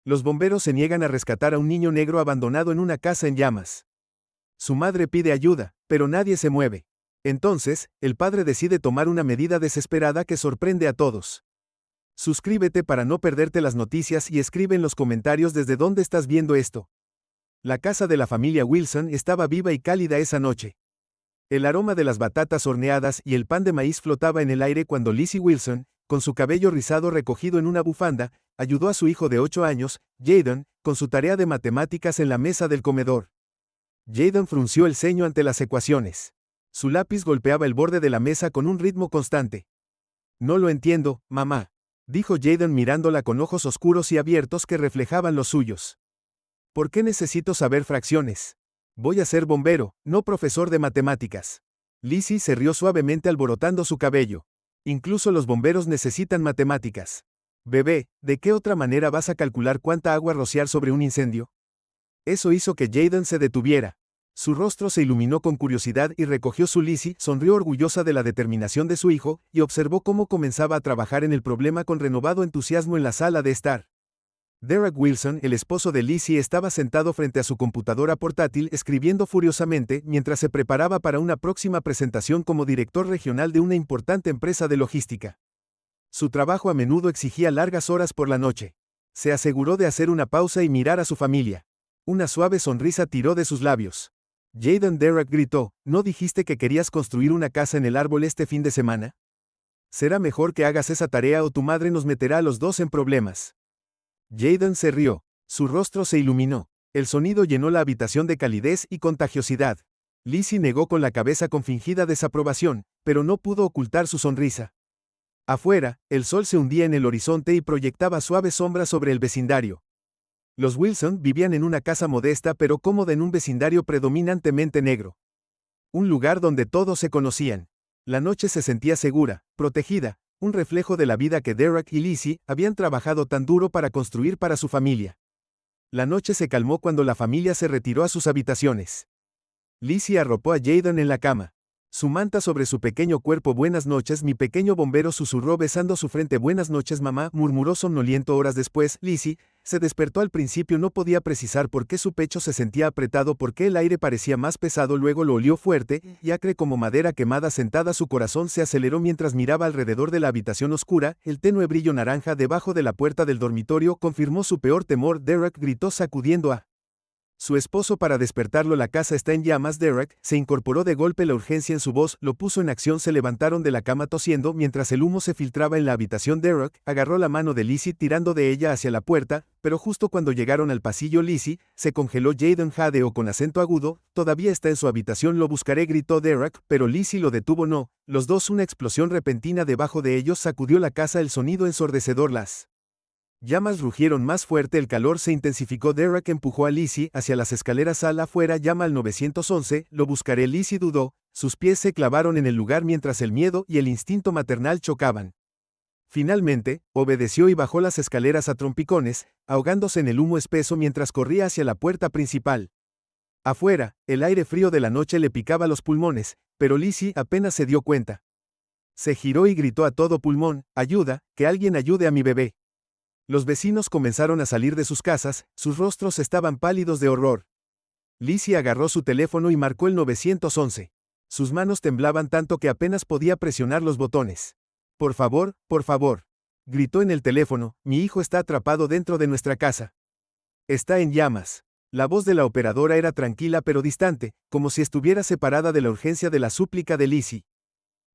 Los bomberos se niegan a rescatar a un niño negro abandonado en una casa en llamas. Su madre pide ayuda, pero nadie se mueve. Entonces, el padre decide tomar una medida desesperada que sorprende a todos. Suscríbete para no perderte las noticias y escribe en los comentarios desde dónde estás viendo esto. La casa de la familia Wilson estaba viva y cálida esa noche. El aroma de las batatas horneadas y el pan de maíz flotaba en el aire cuando Lizzie Wilson, con su cabello rizado recogido en una bufanda, ayudó a su hijo de 8 años, Jaden, con su tarea de matemáticas en la mesa del comedor. Jaden frunció el ceño ante las ecuaciones. Su lápiz golpeaba el borde de la mesa con un ritmo constante. No lo entiendo, mamá, dijo Jaden mirándola con ojos oscuros y abiertos que reflejaban los suyos. ¿Por qué necesito saber fracciones? Voy a ser bombero, no profesor de matemáticas. Lizzie se rió suavemente alborotando su cabello. Incluso los bomberos necesitan matemáticas. Bebé, ¿de qué otra manera vas a calcular cuánta agua rociar sobre un incendio? Eso hizo que Jaden se detuviera. Su rostro se iluminó con curiosidad y recogió su Lizzie, sonrió orgullosa de la determinación de su hijo, y observó cómo comenzaba a trabajar en el problema con renovado entusiasmo en la sala de estar. Derek Wilson, el esposo de Lizzie, estaba sentado frente a su computadora portátil escribiendo furiosamente mientras se preparaba para una próxima presentación como director regional de una importante empresa de logística. Su trabajo a menudo exigía largas horas por la noche. Se aseguró de hacer una pausa y mirar a su familia. Una suave sonrisa tiró de sus labios. Jaden, Derek gritó, ¿no dijiste que querías construir una casa en el árbol este fin de semana? Será mejor que hagas esa tarea o tu madre nos meterá a los dos en problemas. Jaden se rió. Su rostro se iluminó. El sonido llenó la habitación de calidez y contagiosidad. Lizzie negó con la cabeza con fingida desaprobación, pero no pudo ocultar su sonrisa. Afuera, el sol se hundía en el horizonte y proyectaba suaves sombras sobre el vecindario. Los Wilson vivían en una casa modesta pero cómoda en un vecindario predominantemente negro. Un lugar donde todos se conocían. La noche se sentía segura, protegida, un reflejo de la vida que Derek y Lizzie habían trabajado tan duro para construir para su familia. La noche se calmó cuando la familia se retiró a sus habitaciones. Lizzie arropó a Jaden en la cama. Su manta sobre su pequeño cuerpo. Buenas noches, mi pequeño bombero, susurró besando su frente. Buenas noches, mamá, murmuró somnoliento horas después. Lizzie se despertó. Al principio no podía precisar por qué su pecho se sentía apretado, por qué el aire parecía más pesado, luego lo olió fuerte y acre como madera quemada. Sentada, su corazón se aceleró mientras miraba alrededor de la habitación oscura. El tenue brillo naranja debajo de la puerta del dormitorio confirmó su peor temor. Derek gritó sacudiendo a su esposo para despertarlo. La casa está en llamas. Derek se incorporó de golpe, la urgencia en su voz lo puso en acción. Se levantaron de la cama tosiendo mientras el humo se filtraba en la habitación. Derek agarró la mano de Lizzie tirando de ella hacia la puerta, pero justo cuando llegaron al pasillo Lizzie se congeló. Jaden jadeó con acento agudo, todavía está en su habitación. Lo buscaré, gritó Derek, pero Lizzie lo detuvo. No, los dos. Una explosión repentina debajo de ellos sacudió la casa, el sonido ensordecedor. Las llamas rugieron más fuerte, el calor se intensificó. Derek empujó a Lizzie hacia las escaleras. Sal afuera, llama al 911, lo buscaré. Lizzie dudó, sus pies se clavaron en el lugar mientras el miedo y el instinto maternal chocaban. Finalmente, obedeció y bajó las escaleras a trompicones, ahogándose en el humo espeso mientras corría hacia la puerta principal. Afuera, el aire frío de la noche le picaba los pulmones, pero Lizzie apenas se dio cuenta. Se giró y gritó a todo pulmón, ayuda, que alguien ayude a mi bebé. Los vecinos comenzaron a salir de sus casas, sus rostros estaban pálidos de horror. Lizzie agarró su teléfono y marcó el 911. Sus manos temblaban tanto que apenas podía presionar los botones. Por favor, gritó en el teléfono, mi hijo está atrapado dentro de nuestra casa. Está en llamas. La voz de la operadora era tranquila pero distante, como si estuviera separada de la urgencia de la súplica de Lizzie.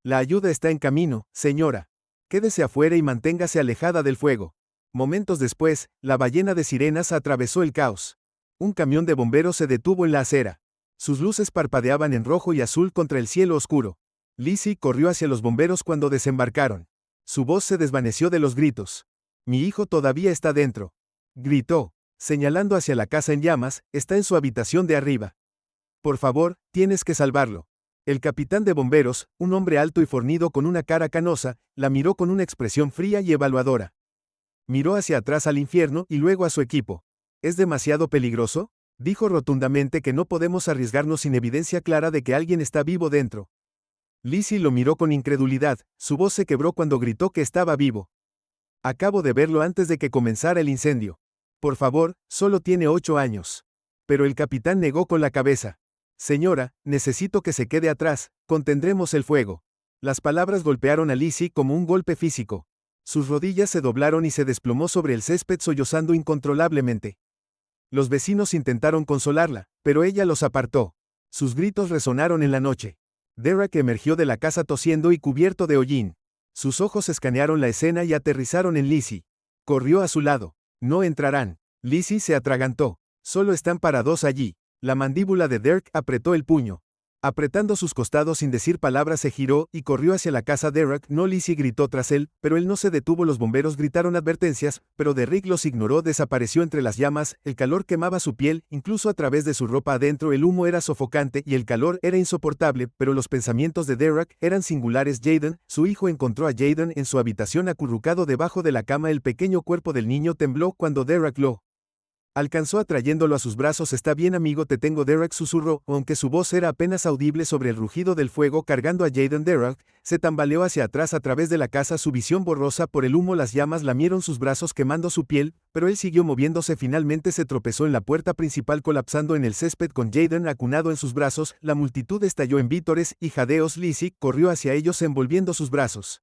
La ayuda está en camino, señora. Quédese afuera y manténgase alejada del fuego. Momentos después, la ballena de sirenas atravesó el caos. Un camión de bomberos se detuvo en la acera. Sus luces parpadeaban en rojo y azul contra el cielo oscuro. Lizzie corrió hacia los bomberos cuando desembarcaron. Su voz se desvaneció de los gritos. Mi hijo todavía está dentro. Gritó, señalando hacia la casa en llamas, está en su habitación de arriba. Por favor, tienes que salvarlo. El capitán de bomberos, un hombre alto y fornido con una cara canosa, la miró con una expresión fría y evaluadora. Miró hacia atrás al infierno y luego a su equipo. ¿Es demasiado peligroso? Dijo rotundamente que no podemos arriesgarnos sin evidencia clara de que alguien está vivo dentro. Lizzie lo miró con incredulidad, su voz se quebró cuando gritó que estaba vivo. Acabo de verlo antes de que comenzara el incendio. Por favor, solo tiene 8 años. Pero el capitán negó con la cabeza. Señora, necesito que se quede atrás, contendremos el fuego. Las palabras golpearon a Lizzie como un golpe físico. Sus rodillas se doblaron y se desplomó sobre el césped sollozando incontrolablemente. Los vecinos intentaron consolarla, pero ella los apartó. Sus gritos resonaron en la noche. Derek emergió de la casa tosiendo y cubierto de hollín. Sus ojos escanearon la escena y aterrizaron en Lizzie. Corrió a su lado. No entrarán. Lizzie se atragantó. Solo están para dos allí. La mandíbula de Derek apretó el puño. Apretando sus costados sin decir palabras se giró y corrió hacia la casa. Derek, no. Lizzie gritó tras él, pero él no se detuvo. Los bomberos gritaron advertencias, pero Derek los ignoró. Desapareció entre las llamas, el calor quemaba su piel, incluso a través de su ropa adentro el humo era sofocante y el calor era insoportable, pero los pensamientos de Derek eran singulares. Jaden, su hijo, encontró a Jaden en su habitación acurrucado debajo de la cama. El pequeño cuerpo del niño tembló cuando Derek lo alcanzó atrayéndolo a sus brazos. Está bien, amigo, te tengo. Derek susurró, aunque su voz era apenas audible sobre el rugido del fuego cargando a Jaden. Derek se tambaleó hacia atrás a través de la casa, su visión borrosa por el humo. Las llamas lamieron sus brazos quemando su piel, pero él siguió moviéndose. Finalmente se tropezó en la puerta principal colapsando en el césped con Jaden acunado en sus brazos. La multitud estalló en vítores y jadeos. Lizzie corrió hacia ellos envolviendo sus brazos.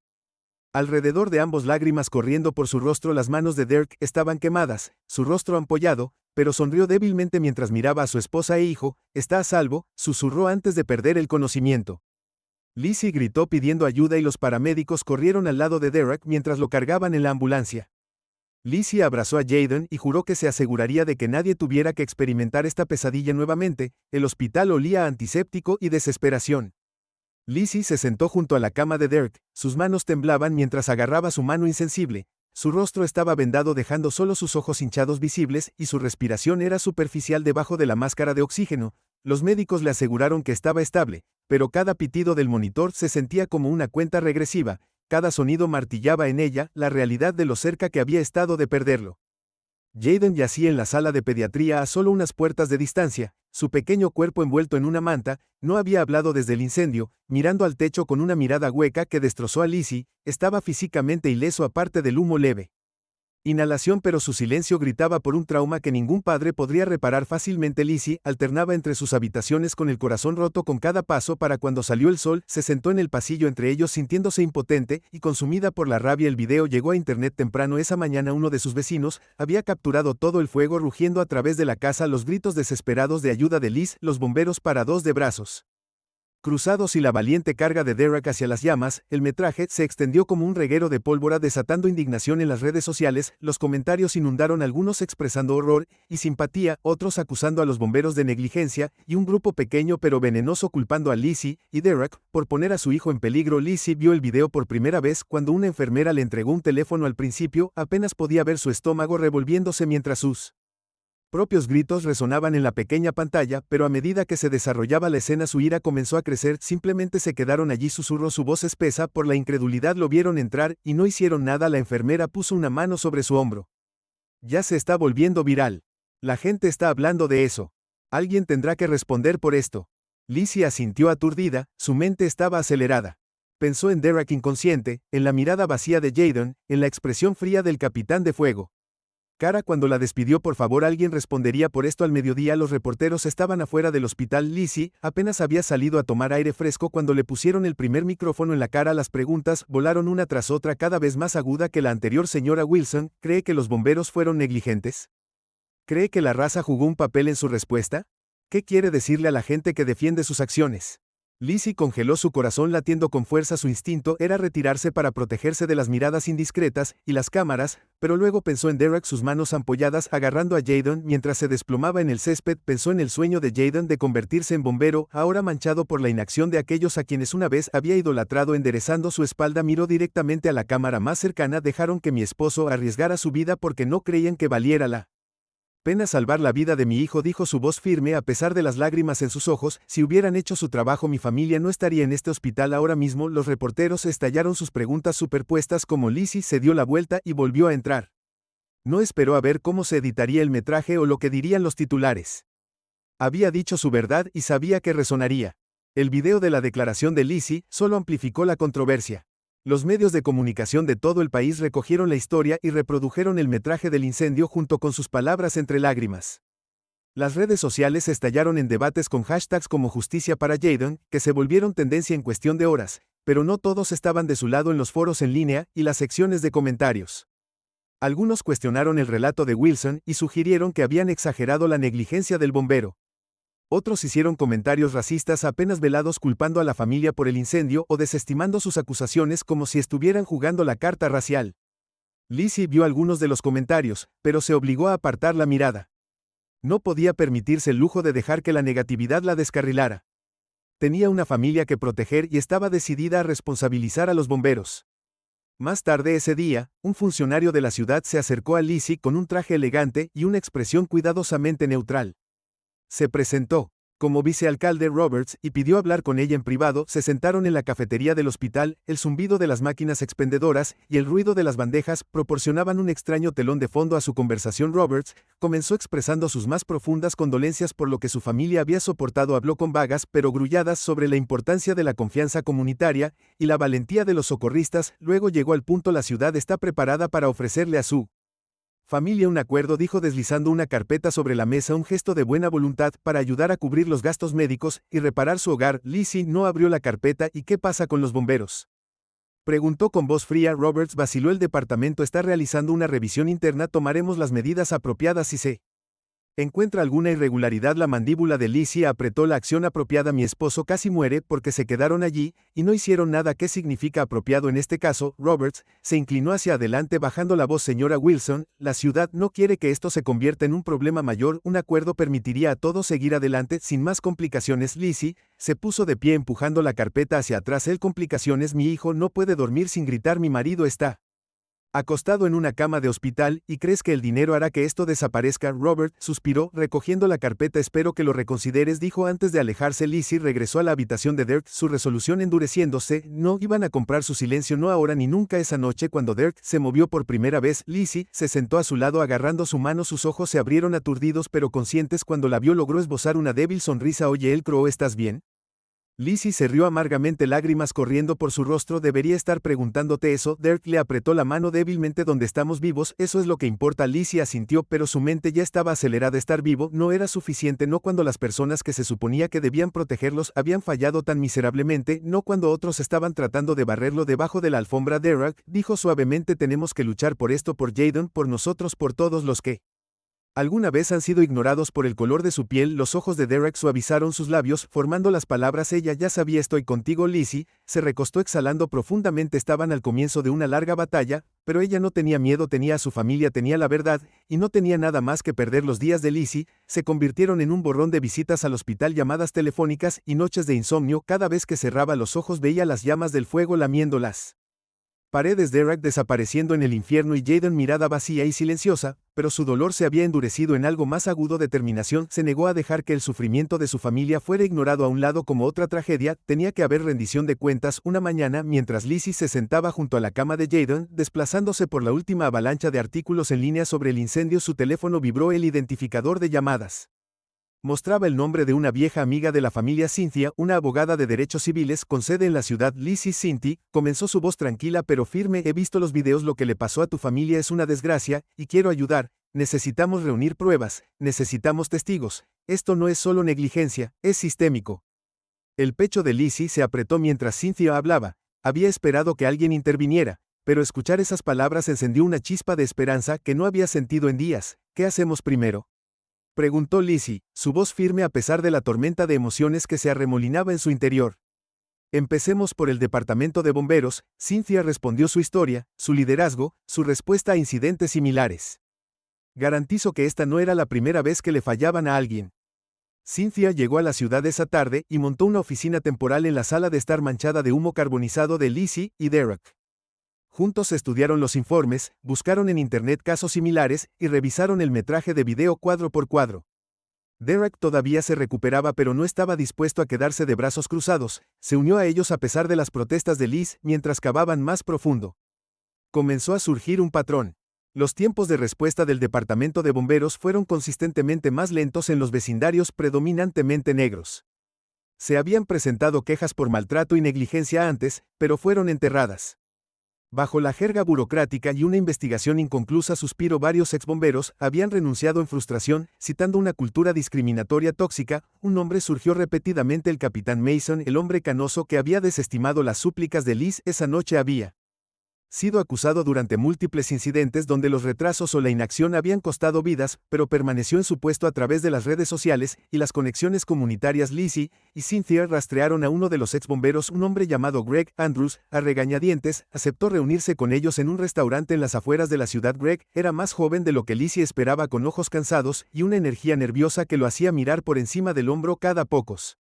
Alrededor de ambos lágrimas corriendo por su rostro. Las manos de Derek estaban quemadas, su rostro ampollado, pero sonrió débilmente mientras miraba a su esposa e hijo. Está a salvo, susurró antes de perder el conocimiento. Lizzie gritó pidiendo ayuda y los paramédicos corrieron al lado de Derek mientras lo cargaban en la ambulancia. Lizzie abrazó a Jaden y juró que se aseguraría de que nadie tuviera que experimentar esta pesadilla nuevamente. El hospital olía a antiséptico y desesperación. Lizzie se sentó junto a la cama de Derek, sus manos temblaban mientras agarraba su mano insensible. Su rostro estaba vendado dejando solo sus ojos hinchados visibles y su respiración era superficial debajo de la máscara de oxígeno. Los médicos le aseguraron que estaba estable, pero cada pitido del monitor se sentía como una cuenta regresiva, cada sonido martillaba en ella la realidad de lo cerca que había estado de perderlo. Jaden yacía en la sala de pediatría a solo unas puertas de distancia, su pequeño cuerpo envuelto en una manta, no había hablado desde el incendio, mirando al techo con una mirada hueca que destrozó a Lizzie, estaba físicamente ileso aparte del humo leve. Inhalación, pero su silencio gritaba por un trauma que ningún padre podría reparar fácilmente. Lizzie alternaba entre sus habitaciones con el corazón roto con cada paso. Para cuando salió el sol, se sentó en el pasillo entre ellos sintiéndose impotente y consumida por la rabia. El video llegó a internet temprano esa mañana. Uno de sus vecinos había capturado todo el fuego rugiendo a través de la casa, los gritos desesperados de ayuda de Liz, los bomberos parados de brazos cruzados y la valiente carga de Derek hacia las llamas. El metraje se extendió como un reguero de pólvora desatando indignación en las redes sociales. Los comentarios inundaron, algunos expresando horror y simpatía, otros acusando a los bomberos de negligencia, y un grupo pequeño pero venenoso culpando a Lizzie y Derek por poner a su hijo en peligro. Lizzie vio el video por primera vez cuando una enfermera le entregó un teléfono. Al principio, apenas podía ver su estómago revolviéndose mientras sus propios gritos resonaban en la pequeña pantalla, pero a medida que se desarrollaba la escena su ira comenzó a crecer. Simplemente se quedaron allí, susurró su voz espesa. Por la incredulidad lo vieron entrar y no hicieron nada. La enfermera puso una mano sobre su hombro. Ya se está volviendo viral. La gente está hablando de eso. Alguien tendrá que responder por esto. Lizzie asintió aturdida, su mente estaba acelerada. Pensó en Derek inconsciente, en la mirada vacía de Jaden, en la expresión fría del capitán de fuego. Cara cuando la despidió. Por favor, alguien respondería por esto. Al mediodía los reporteros estaban afuera del hospital. Lizzie apenas había salido a tomar aire fresco cuando le pusieron el primer micrófono en la cara. Las preguntas volaron una tras otra, cada vez más aguda que la anterior. Señora Wilson, ¿cree que los bomberos fueron negligentes? ¿Cree que la raza jugó un papel en su respuesta? ¿Qué quiere decirle a la gente que defiende sus acciones? Lizzie congeló su corazón latiendo con fuerza. Su instinto era retirarse para protegerse de las miradas indiscretas y las cámaras, pero luego pensó en Derek, sus manos ampolladas agarrando a Jaden mientras se desplomaba en el césped. Pensó en el sueño de Jaden de convertirse en bombero, ahora manchado por la inacción de aquellos a quienes una vez había idolatrado. Enderezando su espalda miró directamente a la cámara más cercana. Dejaron que mi esposo arriesgara su vida porque no creían que valiera la pena salvar la vida de mi hijo, dijo su voz firme a pesar de las lágrimas en sus ojos. Si hubieran hecho su trabajo, mi familia no estaría en este hospital ahora mismo. Los reporteros estallaron sus preguntas superpuestas como Lizzie se dio la vuelta y volvió a entrar. No esperó a ver cómo se editaría el metraje o lo que dirían los titulares. Había dicho su verdad y sabía que resonaría. El video de la declaración de Lizzie solo amplificó la controversia. Los medios de comunicación de todo el país recogieron la historia y reprodujeron el metraje del incendio junto con sus palabras entre lágrimas. Las redes sociales estallaron en debates con hashtags como Justicia para Jayden, que se volvieron tendencia en cuestión de horas, pero no todos estaban de su lado en los foros en línea y las secciones de comentarios. Algunos cuestionaron el relato de Wilson y sugirieron que habían exagerado la negligencia del bombero. Otros hicieron comentarios racistas apenas velados culpando a la familia por el incendio o desestimando sus acusaciones como si estuvieran jugando la carta racial. Lizzie vio algunos de los comentarios, pero se obligó a apartar la mirada. No podía permitirse el lujo de dejar que la negatividad la descarrilara. Tenía una familia que proteger y estaba decidida a responsabilizar a los bomberos. Más tarde ese día, un funcionario de la ciudad se acercó a Lizzie con un traje elegante y una expresión cuidadosamente neutral. Se presentó como vicealcalde Roberts y pidió hablar con ella en privado. Se sentaron en la cafetería del hospital, el zumbido de las máquinas expendedoras y el ruido de las bandejas proporcionaban un extraño telón de fondo a su conversación. Roberts comenzó expresando sus más profundas condolencias por lo que su familia había soportado. Habló con vagas pero grulladas sobre la importancia de la confianza comunitaria y la valentía de los socorristas. Luego llegó al punto: la ciudad está preparada para ofrecerle a su familia un acuerdo, dijo deslizando una carpeta sobre la mesa, un gesto de buena voluntad para ayudar a cubrir los gastos médicos y reparar su hogar. Lizzie no abrió la carpeta. ¿Y qué pasa con los bomberos?, preguntó con voz fría. Roberts vaciló. El departamento está realizando una revisión interna. Tomaremos las medidas apropiadas si se encuentra alguna irregularidad. La mandíbula de Lizzie apretó. La acción apropiada: mi esposo casi muere porque se quedaron allí y no hicieron nada. ¿Qué significa apropiado en este caso? Roberts se inclinó hacia adelante bajando la voz. Señora Wilson, la ciudad no quiere que esto se convierta en un problema mayor. Un acuerdo permitiría a todos seguir adelante sin más complicaciones. Lizzie se puso de pie empujando la carpeta hacia atrás. ¿El complicaciones? Mi hijo no puede dormir sin gritar. Mi marido está acostado en una cama de hospital, ¿y crees que el dinero hará que esto desaparezca? Robert suspiró, recogiendo la carpeta. Espero que lo reconsideres, dijo antes de alejarse. Lizzie regresó a la habitación de Dirk, su resolución endureciéndose. No iban a comprar su silencio, no ahora ni nunca. Esa noche, cuando Dirk se movió por primera vez, Lizzie se sentó a su lado agarrando su mano. Sus ojos se abrieron aturdidos pero conscientes. Cuando la vio logró esbozar una débil sonrisa. Oye, él croó, ¿estás bien? Lizzie se rió amargamente, lágrimas corriendo por su rostro. Debería estar preguntándote eso. Dirk le apretó la mano débilmente. Donde estamos vivos, eso es lo que importa. Lizzie asintió, pero su mente ya estaba acelerada. Estar vivo no era suficiente, no cuando las personas que se suponía que debían protegerlos habían fallado tan miserablemente, no cuando otros estaban tratando de barrerlo debajo de la alfombra. Derek dijo suavemente: tenemos que luchar por esto, por Jayden, por nosotros, por todos los que alguna vez han sido ignorados por el color de su piel. Los ojos de Derek suavizaron sus labios, formando las palabras. Ella ya sabía. Estoy contigo. Lizzie se recostó exhalando profundamente. Estaban al comienzo de una larga batalla, pero ella no tenía miedo, tenía a su familia, tenía la verdad, y no tenía nada más que perder. Los días de Lizzie se convirtieron en un borrón de visitas al hospital, llamadas telefónicas y noches de insomnio. Cada vez que cerraba los ojos veía las llamas del fuego lamiéndolas paredes. Derek desapareciendo en el infierno y Jayden mirada vacía y silenciosa, pero su dolor se había endurecido en algo más agudo: determinación. Se negó a dejar que el sufrimiento de su familia fuera ignorado a un lado como otra tragedia. Tenía que haber rendición de cuentas. Una mañana, mientras Lizzie se sentaba junto a la cama de Jayden, desplazándose por la última avalancha de artículos en línea sobre el incendio, su teléfono vibró. El identificador de llamadas mostraba el nombre de una vieja amiga de la familia, Cynthia, una abogada de derechos civiles con sede en la ciudad. Lizzie, Cynthia, comenzó su voz tranquila pero firme. He visto los videos. Lo que le pasó a tu familia es una desgracia, y quiero ayudar. Necesitamos reunir pruebas, necesitamos testigos. Esto no es solo negligencia, es sistémico. El pecho de Lizzie se apretó mientras Cynthia hablaba. Había esperado que alguien interviniera, pero escuchar esas palabras encendió una chispa de esperanza que no había sentido en días. ¿Qué hacemos primero?, preguntó Lizzie, su voz firme a pesar de la tormenta de emociones que se arremolinaba en su interior. Empecemos por el departamento de bomberos. Cynthia respondió su historia, su liderazgo, su respuesta a incidentes similares. Garantizo que esta no era la primera vez que le fallaban a alguien. Cynthia llegó a la ciudad esa tarde y montó una oficina temporal en la sala de estar manchada de humo carbonizado de Lizzie y Derek. Juntos estudiaron los informes, buscaron en internet casos similares y revisaron el metraje de video cuadro por cuadro. Derek todavía se recuperaba pero no estaba dispuesto a quedarse de brazos cruzados. Se unió a ellos a pesar de las protestas de Liz mientras cavaban más profundo. Comenzó a surgir un patrón. Los tiempos de respuesta del departamento de bomberos fueron consistentemente más lentos en los vecindarios predominantemente negros. Se habían presentado quejas por maltrato y negligencia antes, pero fueron enterradas. Bajo la jerga burocrática y una investigación inconclusa, suspiró, varios exbomberos habían renunciado en frustración, citando una cultura discriminatoria tóxica. Un nombre surgió repetidamente: el capitán Mason, el hombre canoso que había desestimado las súplicas de Liz. Esa noche había sido acusado durante múltiples incidentes donde los retrasos o la inacción habían costado vidas, pero permaneció en su puesto a través de las redes sociales y las conexiones comunitarias. Lizzie y Cynthia rastrearon a uno de los exbomberos, un hombre llamado Greg Andrews. A regañadientes, aceptó reunirse con ellos en un restaurante en las afueras de la ciudad. Greg era más joven de lo que Lizzie esperaba, con ojos cansados y una energía nerviosa que lo hacía mirar por encima del hombro cada pocos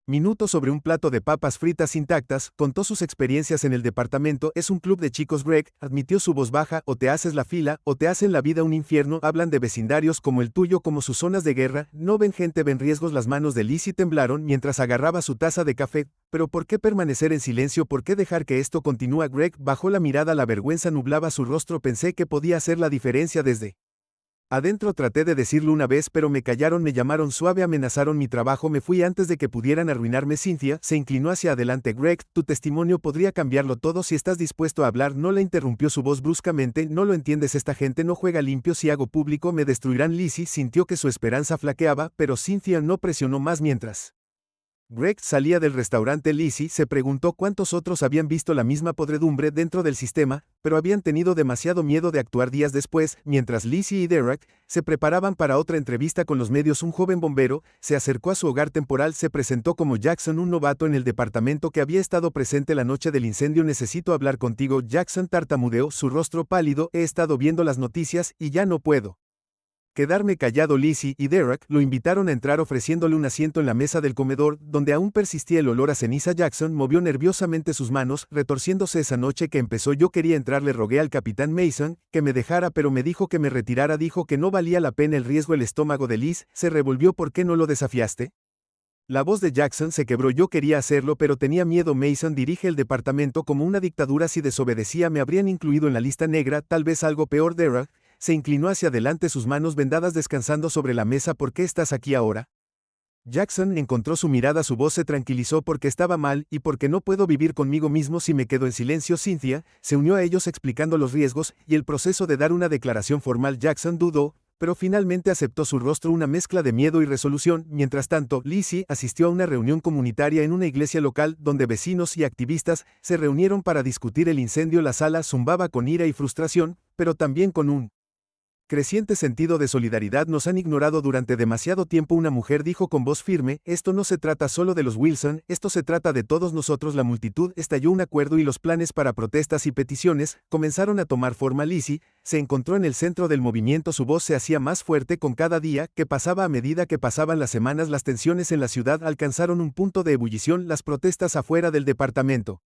minutos sobre un plato de papas fritas intactas. Contó sus experiencias en el departamento. Es un club de chicos, Greg, admitió, su voz baja. O te haces la fila, o te hacen la vida un infierno. Hablan de vecindarios como el tuyo como sus zonas de guerra. No ven gente, ven riesgos. Las manos de Lizzie temblaron mientras agarraba su taza de café. Pero ¿por qué permanecer en silencio? ¿Por qué dejar que esto continúe? Greg bajó la mirada, la vergüenza nublaba su rostro. Pensé que podía hacer la diferencia desde adentro. Traté de decirlo una vez, pero me callaron, me llamaron suave, amenazaron mi trabajo, me fui antes de que pudieran arruinarme. Cynthia se inclinó hacia adelante. Greg, tu testimonio podría cambiarlo todo si estás dispuesto a hablar. No, la interrumpió su voz bruscamente. No lo entiendes, esta gente no juega limpio. Si hago público me destruirán. Lizzie sintió que su esperanza flaqueaba, pero Cynthia no presionó más. Mientras Greg salía del restaurante, Lizzie se preguntó cuántos otros habían visto la misma podredumbre dentro del sistema, pero habían tenido demasiado miedo de actuar. Días después, mientras Lizzie y Derek se preparaban para otra entrevista con los medios, un joven bombero se acercó a su hogar temporal. Se presentó como Jackson, un novato en el departamento que había estado presente la noche del incendio. Necesito hablar contigo. Jackson tartamudeó, su rostro pálido. He estado viendo las noticias y ya no puedo quedarme callado. Lizzie y Derek lo invitaron a entrar, ofreciéndole un asiento en la mesa del comedor, donde aún persistía el olor a ceniza. Jackson movió nerviosamente sus manos, retorciéndose. Esa noche que empezó yo quería entrar, le rogué al capitán Mason que me dejara, pero me dijo que me retirara, dijo que no valía la pena el riesgo. El estómago de Liz se revolvió. ¿Por qué no lo desafiaste? La voz de Jackson se quebró. Yo quería hacerlo, pero tenía miedo. Mason dirige el departamento como una dictadura. Si desobedecía me habrían incluido en la lista negra, tal vez algo peor. Derek se inclinó hacia adelante, sus manos vendadas descansando sobre la mesa. ¿Por qué estás aquí ahora? Jackson encontró su mirada, su voz se tranquilizó. Porque estaba mal, y porque no puedo vivir conmigo mismo si me quedo en silencio. Cynthia se unió a ellos explicando los riesgos y el proceso de dar una declaración formal. Jackson dudó, pero finalmente aceptó, su rostro una mezcla de miedo y resolución. Mientras tanto, Lizzie asistió a una reunión comunitaria en una iglesia local, donde vecinos y activistas se reunieron para discutir el incendio. La sala zumbaba con ira y frustración, pero también con un creciente sentido de solidaridad. Nos han ignorado durante demasiado tiempo, una mujer dijo con voz firme. Esto no se trata solo de los Wilson, esto se trata de todos nosotros. La multitud estalló un acuerdo y los planes para protestas y peticiones comenzaron a tomar forma. Lizzie se encontró en el centro del movimiento, su voz se hacía más fuerte con cada día que pasaba. A medida que pasaban las semanas, las tensiones en la ciudad alcanzaron un punto de ebullición. Las protestas afuera del departamento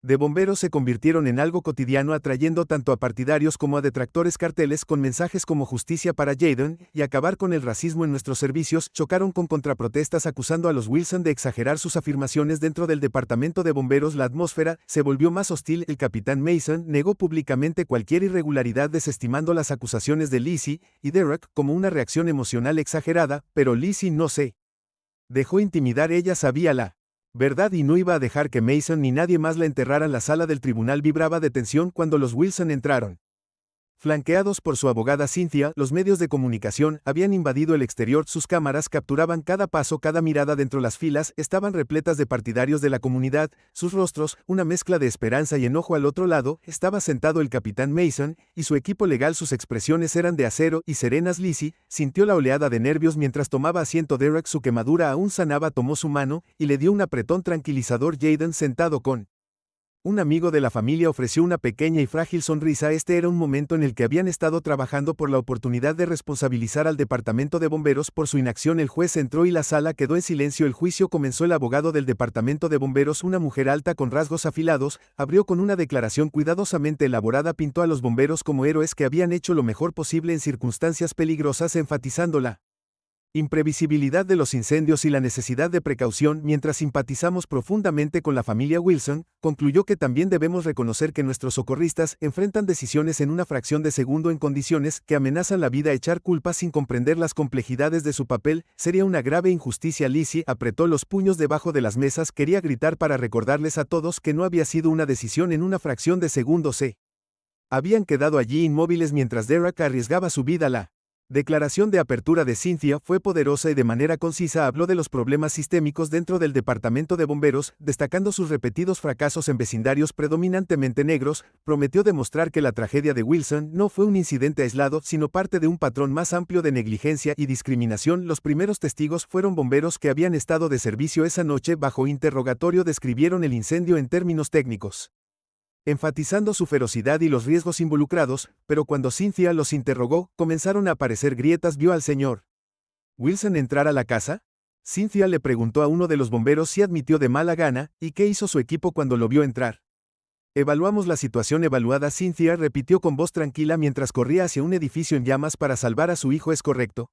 de bomberos se convirtieron en algo cotidiano, atrayendo tanto a partidarios como a detractores. Carteles con mensajes como justicia para Jaden y acabar con el racismo en nuestros servicios chocaron con contraprotestas acusando a los Wilson de exagerar sus afirmaciones. Dentro del departamento de bomberos la atmósfera se volvió más hostil. El capitán Mason negó públicamente cualquier irregularidad, desestimando las acusaciones de Lizzie y Derek como una reacción emocional exagerada, pero Lizzie no se dejó intimidar. Ella sabía la verdad y no iba a dejar que Mason ni nadie más la enterraran. La sala del tribunal vibraba de tensión cuando los Wilson entraron. Flanqueados por su abogada Cynthia, los medios de comunicación habían invadido el exterior. Sus cámaras capturaban cada paso, cada mirada. Dentro las filas estaban repletas de partidarios de la comunidad, sus rostros, una mezcla de esperanza y enojo. Al otro lado estaba sentado el capitán Mason y su equipo legal. Sus expresiones eran de acero y serenas. Lizzie sintió la oleada de nervios mientras tomaba asiento. Derek, su quemadura aún sanaba, tomó su mano y le dio un apretón tranquilizador. Jaden, sentado con un amigo de la familia, ofreció una pequeña y frágil sonrisa. Este era un momento en el que habían estado trabajando por la oportunidad de responsabilizar al departamento de bomberos por su inacción. El juez entró y la sala quedó en silencio. El juicio comenzó. El abogado del departamento de bomberos, una mujer alta con rasgos afilados, abrió con una declaración cuidadosamente elaborada. Pintó a los bomberos como héroes que habían hecho lo mejor posible en circunstancias peligrosas, enfatizando la Imprevisibilidad de los incendios y la necesidad de precaución. Mientras simpatizamos profundamente con la familia Wilson, concluyó que también debemos reconocer que nuestros socorristas enfrentan decisiones en una fracción de segundo en condiciones que amenazan la vida. Echar culpas sin comprender las complejidades de su papel sería una grave injusticia. Lizzie apretó los puños debajo de las mesas, quería gritar para recordarles a todos que no había sido una decisión en una fracción de segundo. Habían quedado allí inmóviles mientras Derek arriesgaba su vida. La declaración de apertura de Cynthia fue poderosa y de manera concisa habló de los problemas sistémicos dentro del departamento de bomberos, destacando sus repetidos fracasos en vecindarios predominantemente negros. Prometió demostrar que la tragedia de Wilson no fue un incidente aislado, sino parte de un patrón más amplio de negligencia y discriminación. Los primeros testigos fueron bomberos que habían estado de servicio esa noche. Bajo interrogatorio describieron el incendio en términos técnicos, enfatizando su ferocidad y los riesgos involucrados, pero cuando Cynthia los interrogó, comenzaron a aparecer grietas. ¿Vio al señor Wilson entrar a la casa? Cynthia le preguntó a uno de los bomberos si admitió de mala gana, ¿y qué hizo su equipo cuando lo vio entrar? Evaluamos la situación evaluada. Cynthia repitió con voz tranquila mientras corría hacia un edificio en llamas para salvar a su hijo. ¿Es correcto?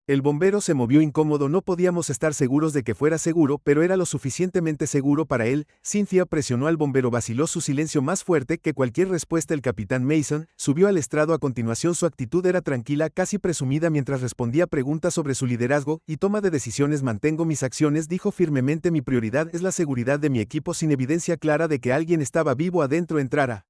El bombero se movió incómodo. No podíamos estar seguros de que fuera seguro, pero era lo suficientemente seguro para él. Cynthia presionó al bombero. Vaciló su silencio más fuerte que cualquier respuesta. El capitán Mason subió al estrado a continuación. Su actitud era tranquila, casi presumida mientras respondía preguntas sobre su liderazgo y toma de decisiones. Mantengo mis acciones, dijo firmemente. Mi prioridad es la seguridad de mi equipo. Sin evidencia clara de que alguien estaba vivo adentro entrara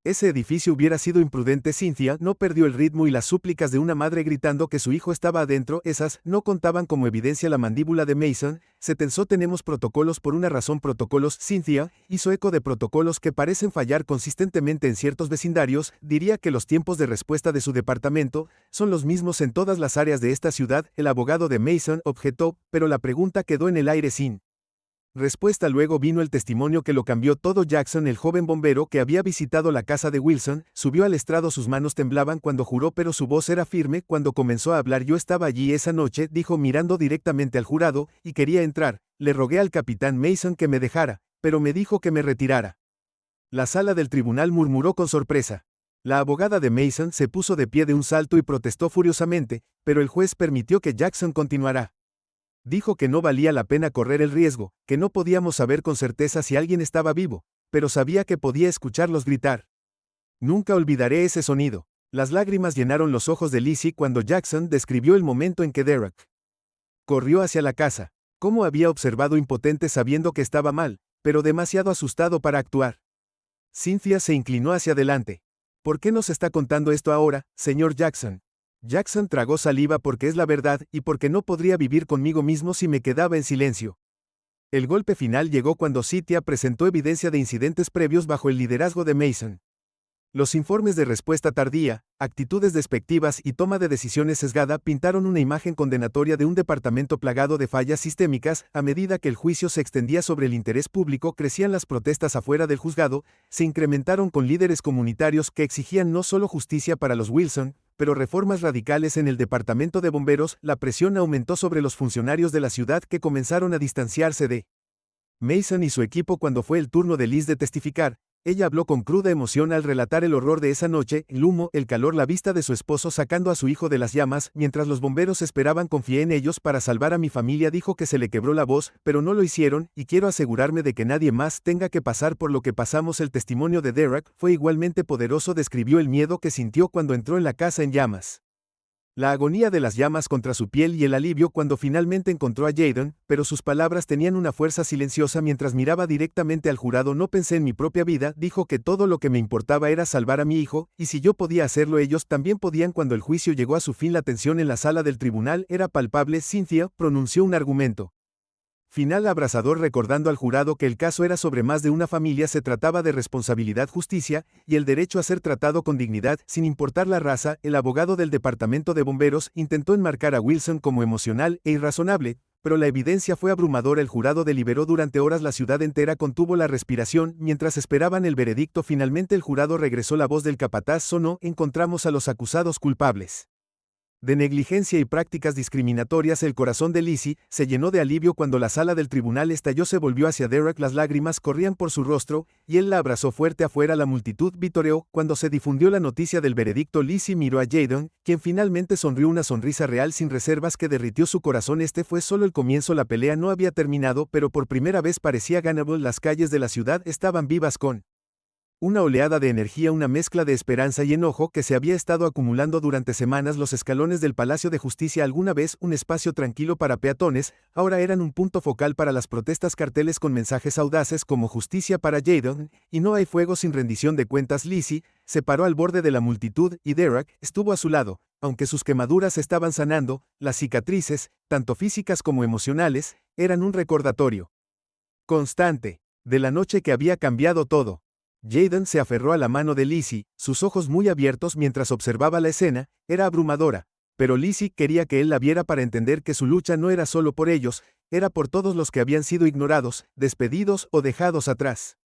ese edificio hubiera sido imprudente. Cynthia no perdió el ritmo y las súplicas de una madre gritando que su hijo estaba adentro, esas no contaban como evidencia. La mandíbula de Mason se tensó. Tenemos protocolos por una razón. Protocolos. Cynthia hizo eco de protocolos que parecen fallar consistentemente en ciertos vecindarios. Diría que los tiempos de respuesta de su departamento son los mismos en todas las áreas de esta ciudad. El abogado de Mason objetó, pero la pregunta quedó en el aire sin respuesta. Luego vino el testimonio que lo cambió todo. Jackson, el joven bombero que había visitado la casa de Wilson, subió al estrado. Sus manos temblaban cuando juró, pero su voz era firme cuando comenzó a hablar. Yo estaba allí esa noche, dijo mirando directamente al jurado, y quería entrar. Le rogué al capitán Mason que me dejara, pero me dijo que me retirara. La sala del tribunal murmuró con sorpresa. La abogada de Mason se puso de pie de un salto y protestó furiosamente, pero el juez permitió que Jackson continuara. Dijo que no valía la pena correr el riesgo, que no podíamos saber con certeza si alguien estaba vivo, pero sabía que podía escucharlos gritar. Nunca olvidaré ese sonido. Las lágrimas llenaron los ojos de Lizzie cuando Jackson describió el momento en que Derek corrió hacia la casa. Cómo había observado impotente sabiendo que estaba mal, pero demasiado asustado para actuar. Cynthia se inclinó hacia adelante. ¿Por qué nos está contando esto ahora, señor Jackson? Jackson tragó saliva porque es la verdad y porque no podría vivir conmigo mismo si me quedaba en silencio. El golpe final llegó cuando Cynthia presentó evidencia de incidentes previos bajo el liderazgo de Mason. Los informes de respuesta tardía, actitudes despectivas y toma de decisiones sesgada pintaron una imagen condenatoria de un departamento plagado de fallas sistémicas. A medida que el juicio se extendía sobre el interés público, crecían las protestas afuera del juzgado, se incrementaron con líderes comunitarios que exigían no solo justicia para los Wilson, pero reformas radicales en el departamento de bomberos. La presión aumentó sobre los funcionarios de la ciudad que comenzaron a distanciarse de Mason y su equipo. Cuando fue el turno de Liz de testificar, ella habló con cruda emoción al relatar el horror de esa noche, el humo, el calor, la vista de su esposo sacando a su hijo de las llamas, mientras los bomberos esperaban. Confié en ellos para salvar a mi familia. Dijo que se le quebró la voz, pero no lo hicieron, y quiero asegurarme de que nadie más tenga que pasar por lo que pasamos. El testimonio de Derek fue igualmente poderoso. Describió el miedo que sintió cuando entró en la casa en llamas, la agonía de las llamas contra su piel y el alivio cuando finalmente encontró a Jaden, pero sus palabras tenían una fuerza silenciosa mientras miraba directamente al jurado. No pensé en mi propia vida, dijo que todo lo que me importaba era salvar a mi hijo, y si yo podía hacerlo ellos también podían. Cuando el juicio llegó a su fin, la tensión en la sala del tribunal era palpable. Cynthia pronunció un argumento final abrasador recordando al jurado que el caso era sobre más de una familia. Se trataba de responsabilidad, justicia, y el derecho a ser tratado con dignidad, sin importar la raza. El abogado del departamento de bomberos intentó enmarcar a Wilson como emocional e irrazonable, pero la evidencia fue abrumadora. El jurado deliberó durante horas. La ciudad entera contuvo la respiración mientras esperaban el veredicto. Finalmente el jurado regresó. La voz del capataz sonó: encontramos a los acusados culpables. De negligencia y prácticas discriminatorias, el corazón de Lizzie se llenó de alivio cuando la sala del tribunal estalló. Se volvió hacia Derek, las lágrimas corrían por su rostro, y él la abrazó fuerte. Afuera la multitud vitoreó. Cuando se difundió la noticia del veredicto, Lizzie miró a Jaden, quien finalmente sonrió, una sonrisa real sin reservas que derritió su corazón. Este fue solo el comienzo, la pelea no había terminado, pero por primera vez parecía ganable. Las calles de la ciudad estaban vivas con una oleada de energía, una mezcla de esperanza y enojo que se había estado acumulando durante semanas. Los escalones del Palacio de Justicia, alguna vez un espacio tranquilo para peatones, ahora eran un punto focal para las protestas. Carteles con mensajes audaces como justicia para Jaden, y no hay fuego sin rendición de cuentas. Lizzie se paró al borde de la multitud y Derek estuvo a su lado. Aunque sus quemaduras estaban sanando, las cicatrices, tanto físicas como emocionales, eran un recordatorio constante de la noche que había cambiado todo. Jaden se aferró a la mano de Lizzie, sus ojos muy abiertos mientras observaba la escena. Era abrumadora, pero Lizzie quería que él la viera para entender que su lucha no era solo por ellos, era por todos los que habían sido ignorados, despedidos o dejados atrás.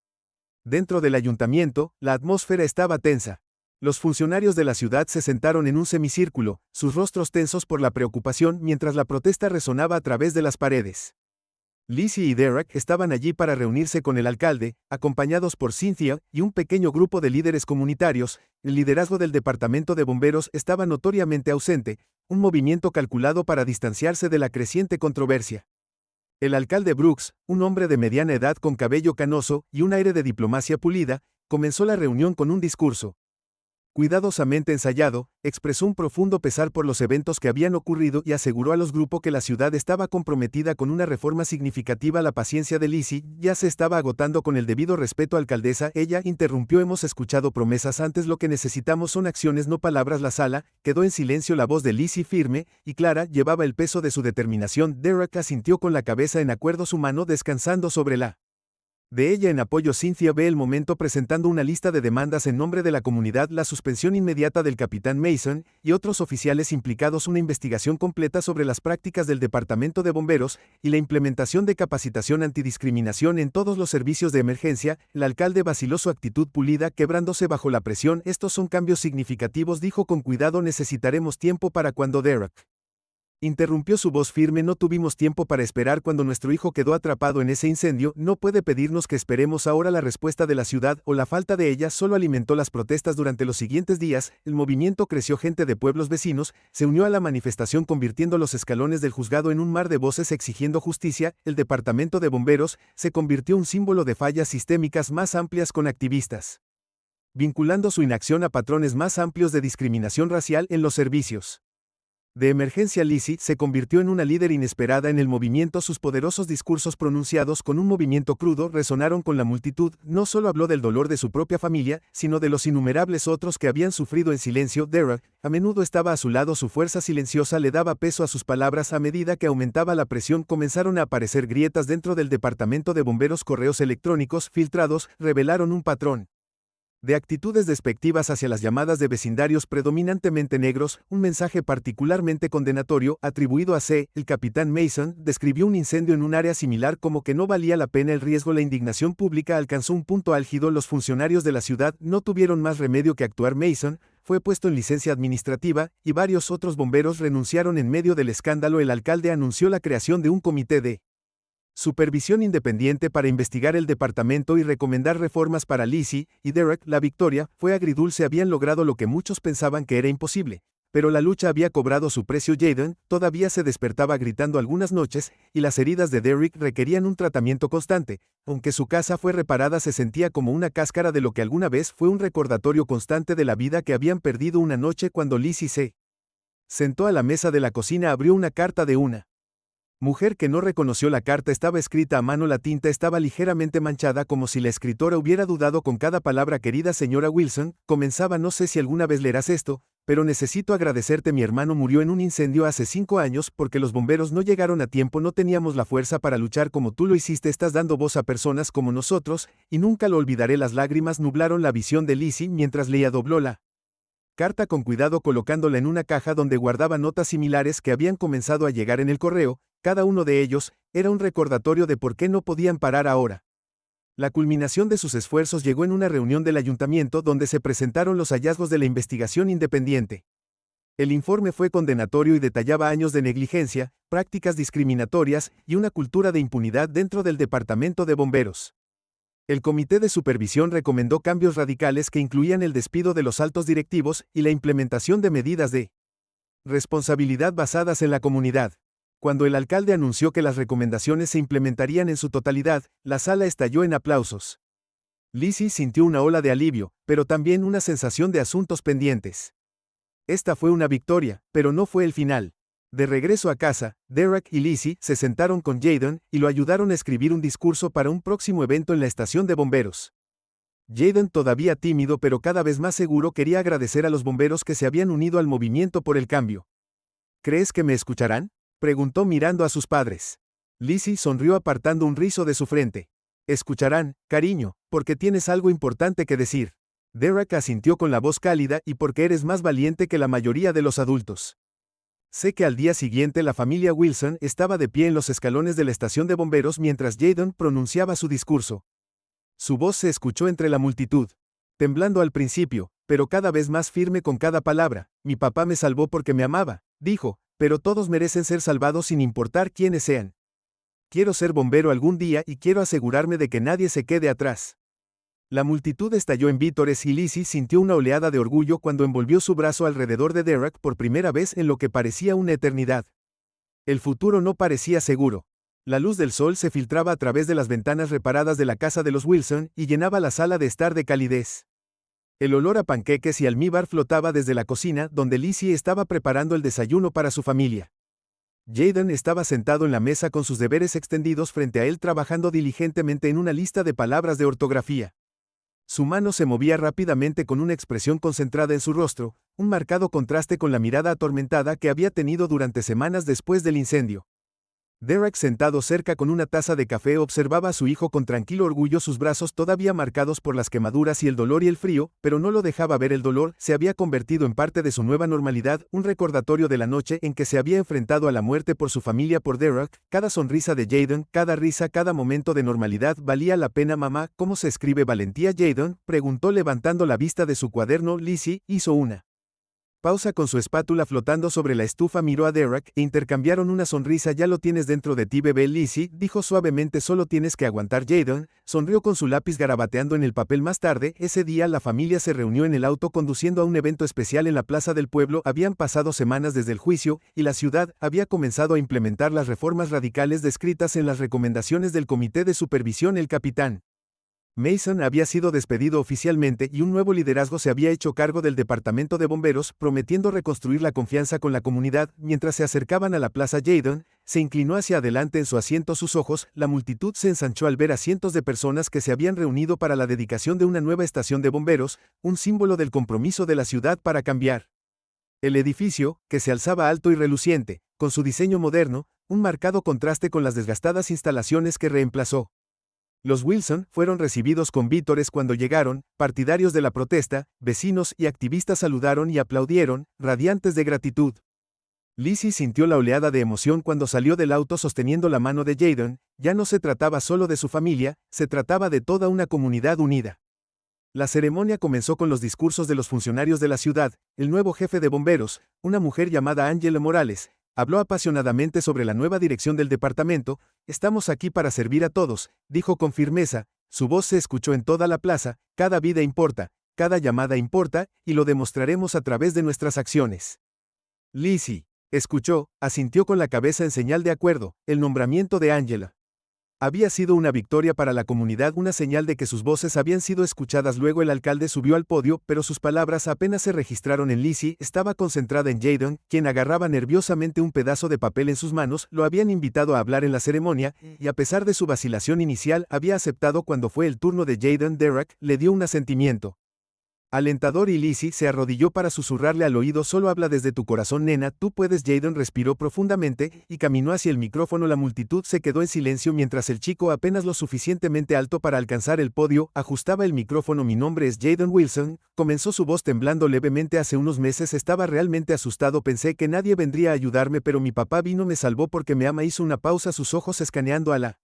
Dentro del ayuntamiento, la atmósfera estaba tensa. Los funcionarios de la ciudad se sentaron en un semicírculo, sus rostros tensos por la preocupación mientras la protesta resonaba a través de las paredes. Lizzie y Derek estaban allí para reunirse con el alcalde, acompañados por Cynthia y un pequeño grupo de líderes comunitarios. El liderazgo del departamento de bomberos estaba notoriamente ausente, un movimiento calculado para distanciarse de la creciente controversia. El alcalde Brooks, un hombre de mediana edad con cabello canoso y un aire de diplomacia pulida, comenzó la reunión con un discurso cuidadosamente ensayado. Expresó un profundo pesar por los eventos que habían ocurrido y aseguró a los grupos que la ciudad estaba comprometida con una reforma significativa. La paciencia de Lizzie ya se estaba agotando. Con el debido respeto, alcaldesa, ella interrumpió, hemos escuchado promesas antes, lo que necesitamos son acciones, no palabras. La sala quedó en silencio. La voz de Lizzie, firme y clara, llevaba el peso de su determinación. Derek asintió con la cabeza en acuerdo, su mano descansando sobre la de ella en apoyo. Cynthia ve el momento presentando una lista de demandas en nombre de la comunidad, la suspensión inmediata del capitán Mason y otros oficiales implicados, una investigación completa sobre las prácticas del departamento de bomberos y la implementación de capacitación antidiscriminación en todos los servicios de emergencia. El alcalde vaciló, su actitud pulida quebrándose bajo la presión. Estos son cambios significativos, dijo con cuidado, necesitaremos tiempo para cuando Derek interrumpió, su voz firme, no tuvimos tiempo para esperar cuando nuestro hijo quedó atrapado en ese incendio, no puede pedirnos que esperemos ahora. La respuesta de la ciudad, o la falta de ella, solo alimentó las protestas. Durante los siguientes días, el movimiento creció, gente de pueblos vecinos se unió a la manifestación, convirtiendo los escalones del juzgado en un mar de voces exigiendo justicia. El departamento de bomberos se convirtió en un símbolo de fallas sistémicas más amplias, con activistas vinculando su inacción a patrones más amplios de discriminación racial en los servicios de emergencia. Lizzie se convirtió en una líder inesperada en el movimiento. Sus poderosos discursos, pronunciados con un movimiento crudo, resonaron con la multitud. No solo habló del dolor de su propia familia, sino de los innumerables otros que habían sufrido en silencio. Derek a menudo estaba a su lado, su fuerza silenciosa le daba peso a sus palabras. A medida que aumentaba la presión, comenzaron a aparecer grietas dentro del departamento de bomberos. Correos electrónicos filtrados revelaron un patrón de actitudes despectivas hacia las llamadas de vecindarios predominantemente negros. Un mensaje particularmente condenatorio, atribuido a C. El capitán Mason describió un incendio en un área similar como que no valía la pena el riesgo. La indignación pública alcanzó un punto álgido. Los funcionarios de la ciudad no tuvieron más remedio que actuar. Mason fue puesto en licencia administrativa, y varios otros bomberos renunciaron en medio del escándalo. El alcalde anunció la creación de un comité de supervisión independiente para investigar el departamento y recomendar reformas para Lizzie y Derek. La victoria fue agridulce, habían logrado lo que muchos pensaban que era imposible, pero la lucha había cobrado su precio. Jaden todavía se despertaba gritando algunas noches, y las heridas de Derek requerían un tratamiento constante. Aunque su casa fue reparada, se sentía como una cáscara de lo que alguna vez fue un recordatorio constante de la vida que habían perdido. Una noche, cuando Lizzie se sentó a la mesa de la cocina, abrió una carta de una mujer que no reconoció. La carta estaba escrita a mano, la tinta estaba ligeramente manchada, como si la escritora hubiera dudado con cada palabra. Querida señora Wilson, comenzaba, no sé si alguna vez leerás esto, pero necesito agradecerte. Mi hermano murió en un incendio hace 5 años porque los bomberos no llegaron a tiempo. No teníamos la fuerza para luchar como tú lo hiciste. Estás dando voz a personas como nosotros, y nunca lo olvidaré. Las lágrimas nublaron la visión de Lizzie mientras leía. Dobló la carta con cuidado, colocándola en una caja donde guardaba notas similares que habían comenzado a llegar en el correo. Cada uno de ellos era un recordatorio de por qué no podían parar ahora. La culminación de sus esfuerzos llegó en una reunión del ayuntamiento donde se presentaron los hallazgos de la investigación independiente. El informe fue condenatorio y detallaba años de negligencia, prácticas discriminatorias y una cultura de impunidad dentro del Departamento de Bomberos. El Comité de Supervisión recomendó cambios radicales que incluían el despido de los altos directivos y la implementación de medidas de responsabilidad basadas en la comunidad. Cuando el alcalde anunció que las recomendaciones se implementarían en su totalidad, la sala estalló en aplausos. Lizzie sintió una ola de alivio, pero también una sensación de asuntos pendientes. Esta fue una victoria, pero no fue el final. De regreso a casa, Derek y Lizzie se sentaron con Jaden y lo ayudaron a escribir un discurso para un próximo evento en la estación de bomberos. Jaden, todavía tímido pero cada vez más seguro, quería agradecer a los bomberos que se habían unido al movimiento por el cambio. ¿Crees que me escucharán?, preguntó mirando a sus padres. Lizzie sonrió apartando un rizo de su frente. Escucharán, cariño, porque tienes algo importante que decir. Derek asintió con la voz cálida y porque eres más valiente que la mayoría de los adultos. Sé que al día siguiente la familia Wilson estaba de pie en los escalones de la estación de bomberos mientras Jaden pronunciaba su discurso. Su voz se escuchó entre la multitud. Temblando al principio, pero cada vez más firme con cada palabra. Mi papá me salvó porque me amaba, dijo, pero todos merecen ser salvados sin importar quiénes sean. Quiero ser bombero algún día y quiero asegurarme de que nadie se quede atrás. La multitud estalló en vítores y Lizzie sintió una oleada de orgullo cuando envolvió su brazo alrededor de Derek por primera vez en lo que parecía una eternidad. El futuro no parecía seguro. La luz del sol se filtraba a través de las ventanas reparadas de la casa de los Wilson y llenaba la sala de estar de calidez. El olor a panqueques y almíbar flotaba desde la cocina donde Lizzie estaba preparando el desayuno para su familia. Jaden estaba sentado en la mesa con sus deberes extendidos frente a él trabajando diligentemente en una lista de palabras de ortografía. Su mano se movía rápidamente con una expresión concentrada en su rostro, un marcado contraste con la mirada atormentada que había tenido durante semanas después del incendio. Derek, sentado cerca con una taza de café, observaba a su hijo con tranquilo orgullo, sus brazos todavía marcados por las quemaduras y el dolor y el frío, pero no lo dejaba ver. El dolor se había convertido en parte de su nueva normalidad, un recordatorio de la noche en que se había enfrentado a la muerte por su familia. Por Derek, cada sonrisa de Jaden, cada risa, cada momento de normalidad valía la pena. Mamá, ¿cómo se escribe valentía, Jaden?, preguntó levantando la vista de su cuaderno. Lizzie hizo una pausa con su espátula flotando sobre la estufa, miró a Derek e intercambiaron una sonrisa. Ya lo tienes dentro de ti, bebé. Lizzie dijo suavemente, solo tienes que aguantar. Jaden sonrió con su lápiz garabateando en el papel. Más tarde, ese día la familia se reunió en el auto conduciendo a un evento especial en la plaza del pueblo. Habían pasado semanas desde el juicio, y la ciudad había comenzado a implementar las reformas radicales descritas en las recomendaciones del Comité de Supervisión. El capitán Mason había sido despedido oficialmente y un nuevo liderazgo se había hecho cargo del departamento de bomberos, prometiendo reconstruir la confianza con la comunidad. Mientras se acercaban a la plaza, Jaden se inclinó hacia adelante en su asiento. Sus ojos, la multitud se ensanchó al ver a cientos de personas que se habían reunido para la dedicación de una nueva estación de bomberos, un símbolo del compromiso de la ciudad para cambiar. El edificio, que se alzaba alto y reluciente, con su diseño moderno, un marcado contraste con las desgastadas instalaciones que reemplazó. Los Wilson fueron recibidos con vítores cuando llegaron. Partidarios de la protesta, vecinos y activistas saludaron y aplaudieron, radiantes de gratitud. Lizzie sintió la oleada de emoción cuando salió del auto sosteniendo la mano de Jaden. Ya no se trataba solo de su familia, se trataba de toda una comunidad unida. La ceremonia comenzó con los discursos de los funcionarios de la ciudad. El nuevo jefe de bomberos, una mujer llamada Angela Morales, habló apasionadamente sobre la nueva dirección del departamento. Estamos aquí para servir a todos, dijo con firmeza. Su voz se escuchó en toda la plaza. Cada vida importa, cada llamada importa, y lo demostraremos a través de nuestras acciones. Lizzie escuchó, asintió con la cabeza en señal de acuerdo. El nombramiento de Angela había sido una victoria para la comunidad, una señal de que sus voces habían sido escuchadas. Luego el alcalde subió al podio, pero sus palabras apenas se registraron en Lizzie. Estaba concentrada en Jaden, quien agarraba nerviosamente un pedazo de papel en sus manos. Lo habían invitado a hablar en la ceremonia, y a pesar de su vacilación inicial, había aceptado. Cuando fue el turno de Jaden, Derek le dio un asentimiento alentador y Lizzie se arrodilló para susurrarle al oído, solo habla desde tu corazón, nena, tú puedes. Jaden respiró profundamente y caminó hacia el micrófono. La multitud se quedó en silencio mientras el chico, apenas lo suficientemente alto para alcanzar el podio, ajustaba el micrófono. Mi nombre es Jaden Wilson, comenzó su voz temblando levemente. Hace unos meses estaba realmente asustado, pensé que nadie vendría a ayudarme, pero mi papá vino, me salvó porque me ama. Hizo una pausa, sus ojos escaneando a la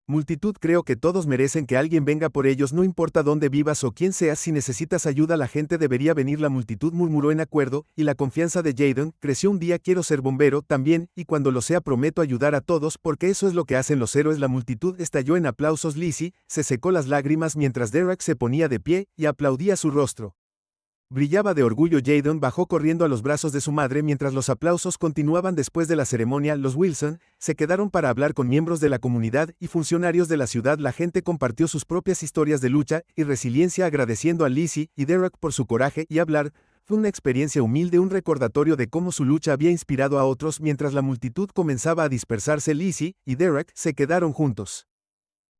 Multitud, creo que todos merecen que alguien venga por ellos, no importa dónde vivas o quién seas. Si necesitas ayuda, la gente debería venir. La multitud murmuró en acuerdo, y la confianza de Jaden creció. Un día quiero ser bombero también, y cuando lo sea prometo ayudar a todos, porque eso es lo que hacen los héroes. La multitud estalló en aplausos. Lizzie se secó las lágrimas mientras Derek se ponía de pie y aplaudía. Su rostro brillaba de orgullo. Jaden bajó corriendo a los brazos de su madre mientras los aplausos continuaban. Después de la ceremonia, los Wilson se quedaron para hablar con miembros de la comunidad y funcionarios de la ciudad. La gente compartió sus propias historias de lucha y resiliencia, agradeciendo a Lizzie y Derek por su coraje y hablar. Fue una experiencia humilde, un recordatorio de cómo su lucha había inspirado a otros. Mientras la multitud comenzaba a dispersarse, Lizzie y Derek se quedaron juntos,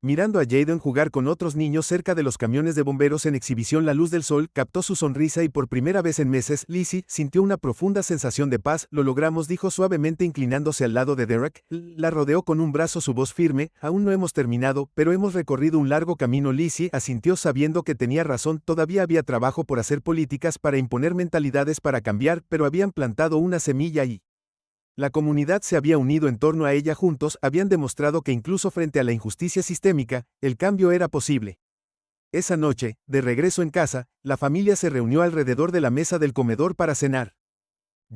mirando a Jaden jugar con otros niños cerca de los camiones de bomberos en exhibición. La luz del sol captó su sonrisa y por primera vez en meses, Lizzie sintió una profunda sensación de paz. Lo logramos, dijo suavemente inclinándose al lado de Derek. La rodeó con un brazo, su voz firme. Aún no hemos terminado, pero hemos recorrido un largo camino. Lizzie asintió sabiendo que tenía razón. Todavía había trabajo por hacer, políticas para imponer, mentalidades para cambiar, pero habían plantado una semilla y la comunidad se había unido en torno a ella. Juntos habían demostrado que incluso frente a la injusticia sistémica, el cambio era posible. Esa noche, de regreso en casa, la familia se reunió alrededor de la mesa del comedor para cenar.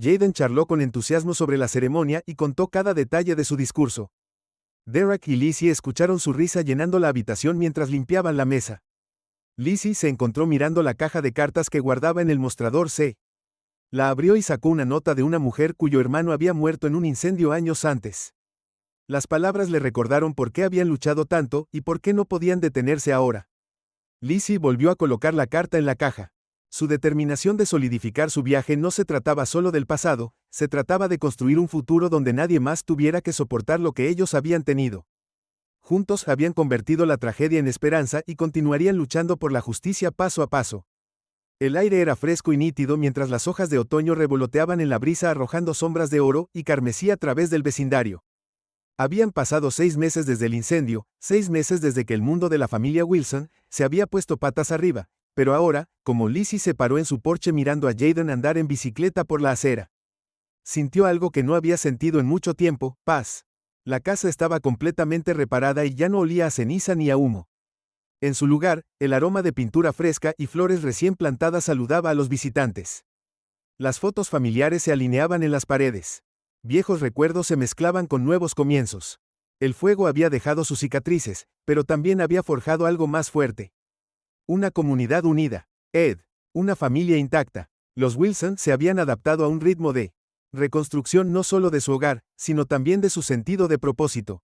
Jaden charló con entusiasmo sobre la ceremonia y contó cada detalle de su discurso. Derek y Lizzie escucharon su risa llenando la habitación mientras limpiaban la mesa. Lizzie se encontró mirando la caja de cartas que guardaba en el mostrador. La abrió y sacó una nota de una mujer cuyo hermano había muerto en un incendio años antes. Las palabras le recordaron por qué habían luchado tanto y por qué no podían detenerse ahora. Lizzie volvió a colocar la carta en la caja. Su determinación de solidificar su viaje no se trataba solo del pasado, se trataba de construir un futuro donde nadie más tuviera que soportar lo que ellos habían tenido. Juntos habían convertido la tragedia en esperanza y continuarían luchando por la justicia paso a paso. El aire era fresco y nítido mientras las hojas de otoño revoloteaban en la brisa, arrojando sombras de oro y carmesí a través del vecindario. Habían pasado 6 meses desde el incendio, 6 meses desde que el mundo de la familia Wilson se había puesto patas arriba, pero ahora, como Lizzie se paró en su porche mirando a Jaden andar en bicicleta por la acera, sintió algo que no había sentido en mucho tiempo: paz. La casa estaba completamente reparada y ya no olía a ceniza ni a humo. En su lugar, el aroma de pintura fresca y flores recién plantadas saludaba a los visitantes. Las fotos familiares se alineaban en las paredes. Viejos recuerdos se mezclaban con nuevos comienzos. El fuego había dejado sus cicatrices, pero también había forjado algo más fuerte. Una comunidad unida. Una familia intacta. Los Wilson se habían adaptado a un ritmo de reconstrucción no solo de su hogar, sino también de su sentido de propósito.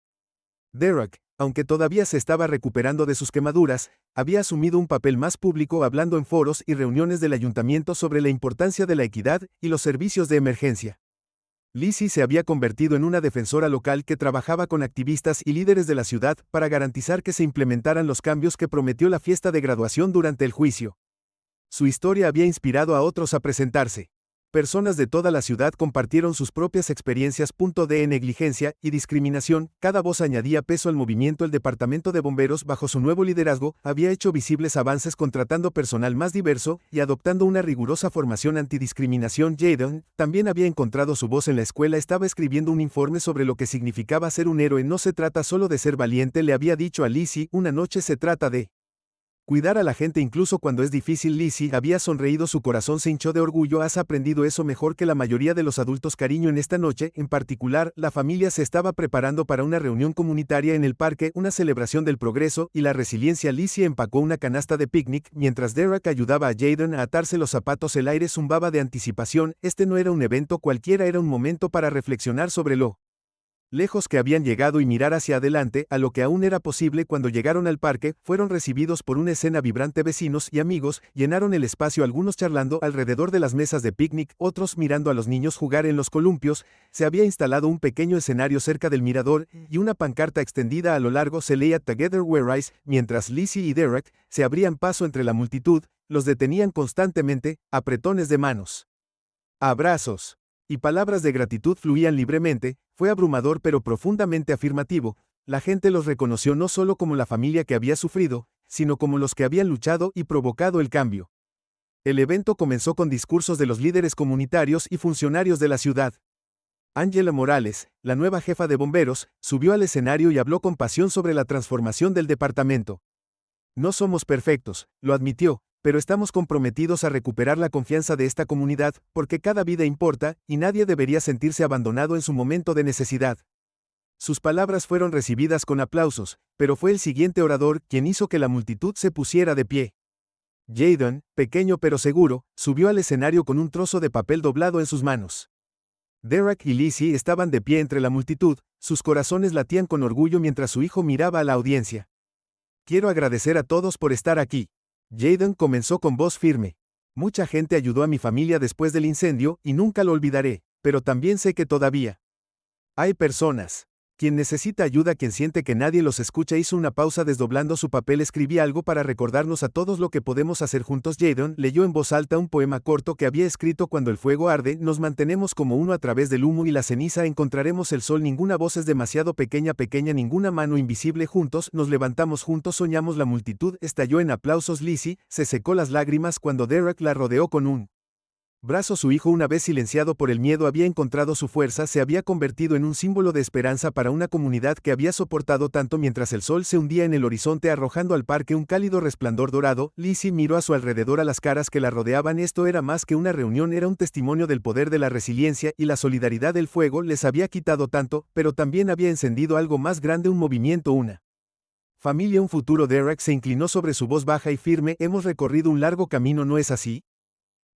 Derek, aunque todavía se estaba recuperando de sus quemaduras, había asumido un papel más público, hablando en foros y reuniones del ayuntamiento sobre la importancia de la equidad y los servicios de emergencia. Lizzie se había convertido en una defensora local que trabajaba con activistas y líderes de la ciudad para garantizar que se implementaran los cambios que prometió la fiesta de graduación durante el juicio. Su historia había inspirado a otros a presentarse. Personas de toda la ciudad compartieron sus propias experiencias. De negligencia y discriminación, cada voz añadía peso al movimiento. El departamento de bomberos, bajo su nuevo liderazgo, había hecho visibles avances contratando personal más diverso y adoptando una rigurosa formación antidiscriminación. Jaden también había encontrado su voz en la escuela, estaba escribiendo un informe sobre lo que significaba ser un héroe. No se trata solo de ser valiente, le había dicho a Lizzie una noche, se trata de cuidar a la gente incluso cuando es difícil. Lizzie había sonreído, su corazón se hinchó de orgullo. Has aprendido eso mejor que la mayoría de los adultos, cariño. En esta noche, en particular, la familia se estaba preparando para una reunión comunitaria en el parque, una celebración del progreso y la resiliencia. Lizzie empacó una canasta de picnic mientras Derek ayudaba a Jaden a atarse los zapatos. El aire zumbaba de anticipación. Este no era un evento cualquiera, era un momento para reflexionar sobre lo lejos que habían llegado y mirar hacia adelante a lo que aún era posible. Cuando llegaron al parque, fueron recibidos por una escena vibrante. Vecinos y amigos llenaron el espacio, algunos charlando alrededor de las mesas de picnic, otros mirando a los niños jugar en los columpios. Se había instalado un pequeño escenario cerca del mirador y una pancarta extendida a lo largo se leía Together We Rise. Mientras Lizzie y Derek se abrían paso entre la multitud, los detenían constantemente, apretones de manos, abrazos y palabras de gratitud fluían libremente. Fue abrumador pero profundamente afirmativo. La gente los reconoció no solo como la familia que había sufrido, sino como los que habían luchado y provocado el cambio. El evento comenzó con discursos de los líderes comunitarios y funcionarios de la ciudad. Angela Morales, la nueva jefa de bomberos, subió al escenario y habló con pasión sobre la transformación del departamento. No somos perfectos, lo admitió, pero estamos comprometidos a recuperar la confianza de esta comunidad, porque cada vida importa, y nadie debería sentirse abandonado en su momento de necesidad. Sus palabras fueron recibidas con aplausos, pero fue el siguiente orador quien hizo que la multitud se pusiera de pie. Jaden, pequeño pero seguro, subió al escenario con un trozo de papel doblado en sus manos. Derek y Lizzie estaban de pie entre la multitud, sus corazones latían con orgullo mientras su hijo miraba a la audiencia. Quiero agradecer a todos por estar aquí. Jaden comenzó con voz firme. Mucha gente ayudó a mi familia después del incendio y nunca lo olvidaré, pero también sé que todavía hay personas. Quien necesita ayuda, quien siente que nadie los escucha. Hizo una pausa desdoblando su papel. Escribí algo para recordarnos a todos lo que podemos hacer juntos. Jaden leyó en voz alta un poema corto que había escrito: cuando el fuego arde, nos mantenemos como uno a través del humo y la ceniza, encontraremos el sol. Ninguna voz es demasiado pequeña, ninguna mano invisible. Juntos, nos levantamos, juntos soñamos. La multitud estalló en aplausos. Lizzie se secó las lágrimas cuando Derek la rodeó con un brazo. Su hijo, una vez silenciado por el miedo, había encontrado su fuerza, se había convertido en un símbolo de esperanza para una comunidad que había soportado tanto. Mientras el sol se hundía en el horizonte arrojando al parque un cálido resplandor dorado, Lizzie miró a su alrededor, a las caras que la rodeaban. Esto era más que una reunión, era un testimonio del poder de la resiliencia y la solidaridad. El fuego les había quitado tanto, pero también había encendido algo más grande, un movimiento, una familia, un futuro. Derek se inclinó sobre su voz baja y firme: hemos recorrido un largo camino, ¿no es así?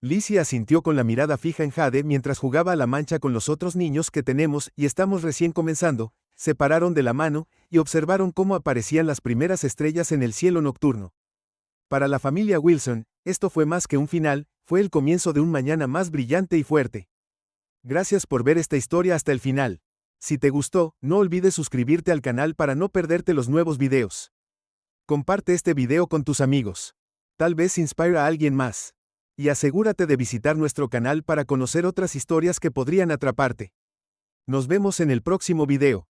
Lizzie asintió con la mirada fija en Jade mientras jugaba a la mancha con los otros niños. Que tenemos, y estamos recién comenzando. Se pararon de la mano y observaron cómo aparecían las primeras estrellas en el cielo nocturno. Para la familia Wilson, esto fue más que un final, fue el comienzo de un mañana más brillante y fuerte. Gracias por ver esta historia hasta el final. Si te gustó, no olvides suscribirte al canal para no perderte los nuevos videos. Comparte este video con tus amigos. Tal vez inspire a alguien más. Y asegúrate de visitar nuestro canal para conocer otras historias que podrían atraparte. Nos vemos en el próximo video.